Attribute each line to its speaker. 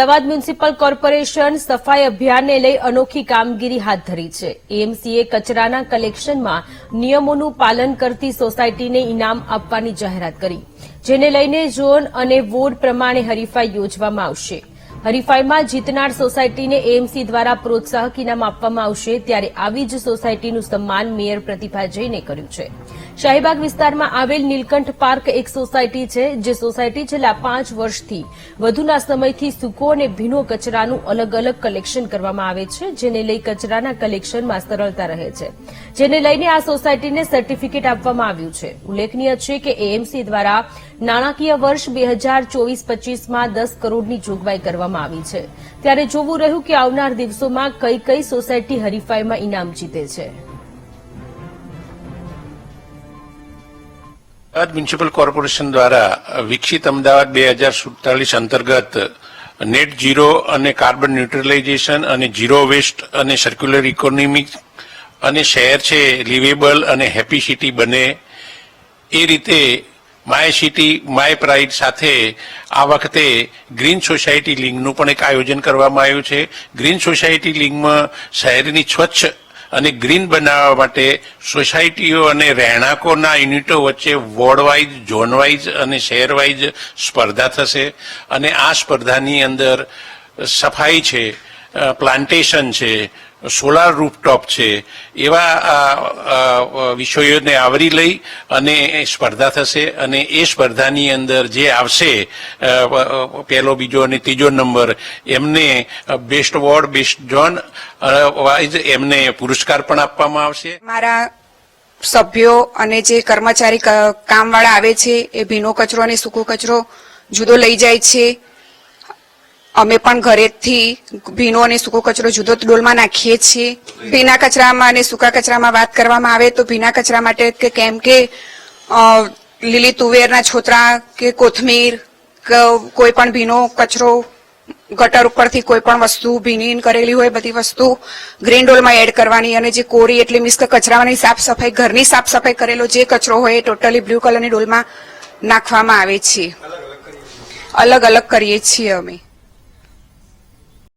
Speaker 1: Ahmedabad municipal corporation સફાઈ અભિયાનને લઈ અનોખી કામગીરી હાથ ધરી છે। એએમસીએ કચરાના કલેક્શનમાં નિયમોનું પાલન કરતી સોસાયટીને ઇનામ આપવાની જાહેરાત કરી, જેને લઈને ઝોન અને વોર્ડ પ્રમાણે હરીફાઈ યોજવામાં આવશે। હરીફાઈમાં જીતનાર સોસાયટીને એએમસી દ્વારા પ્રોત્સાહક ઇનામ આપવામાં આવશે। ત્યારે આવી જ સોસાયટીનું સન્માન મેયર પ્રતિભા જૈને કર્યું છે। શાહીબાગ વિસ્તારમાં આવેલ નીલકંઠ પાર્ક એક સોસાયટી છે, જે સોસાયટી છેલ્લા 5 વર્ષથી વધુના સમયથી સૂકો અને ભીનો કચરાનું અલગ અલગ કલેક્શન કરવામાં આવે છે, જેને લઈ કચરાના કલેક્શનમાં સરળતા રહે છે, જેને લઈને આ સોસાયટીને સર્ટિફિકેટ આપવામાં આવ્યું છે। ઉલ્લેખનીય છે કે એએમસી દ્વારા નાણાકીય વર્ષ 2024-25માં 10 કરોડની જોગવાઈ કરવામાં આવી છે। ત્યારે જોવું રહ્યું કે આવનાર દિવસોમાં કઈ કઈ સોસાયટી હરીફાઈમાં ઇનામ જીતે છે।
Speaker 2: અમદાવાદ મ્યુનિસિપલ કોર્પોરેશન દ્વારા વિકસિત અમદાવાદ 2047 અંતર્ગત નેટ ઝીરો અને કાર્બન ન્યુટ્રલાઇઝેશન અને ઝીરો વેસ્ટ અને સર્ક્યુલર ઇકોનોમી અને શહેર છે લિવેબલ અને હેપી સિટી બને એ રીતે માય સિટી માય પ્રાઇડ સાથે આ વખતે ગ્રીન સોસાયટી લિંગનું પણ એક આયોજન કરવામાં આવ્યું છે। ગ્રીન સોસાયટી લિંગમાં શહેરની સ્વચ્છ અને ગ્રીન બનાવવા માટે સોસાયટીઓ અને રહેણાંકોના યુનિટો વચ્ચે વોર્ડ વાઇઝ, ઝોન વાઇઝ અને શહેર વાઇઝ સ્પર્ધા થશે અને આ સ્પર્ધાની અંદર સફાઈ છે, પ્લાન્ટેશન છે, સોલાર રૂફટોપ છે, એવા વિષયોને આવરી લઈ અને સ્પર્ધા થશે અને એ સ્પર્ધાની અંદર જે આવશે પહેલો, બીજો અને ત્રીજો નંબર એમને best ward, best zone wise એમને પુરસ્કાર પણ આપવામાં આવશે।
Speaker 3: મારા સભ્યો અને જે કર્મચારી કામવાળા આવે છે એ ભીનો કચરો અને સૂકો કચરો જુદો લઈ જાય છે। અમે પણ ઘરેથી ભીનો અને સૂકો કચરો જુદો ડોલમાં નાખીએ છીએ। ભીના કચરામાં અને સૂકા કચરામાં વાત કરવામાં આવે તો ભીના કચરા માટે કેમ કે લીલી તુવેરના છોતરા કે કોથમીર કોઈ પણ ભીનો કચરો ગટર ઉપરથી કોઈ પણ વસ્તુ ભીની કરેલી હોય બધી વસ્તુ ગ્રીન ડોલમાં એડ કરવાની અને જે કોરી એટલે મીન્સ કે કચરાની સાફ સફાઈ, ઘરની સાફ સફાઈ કરેલો જે કચરો હોય એ ટોટલી બ્લુ કલરની ડોલમાં નાખવામાં આવે છે। અલગ અલગ કરીએ છીએ અમે।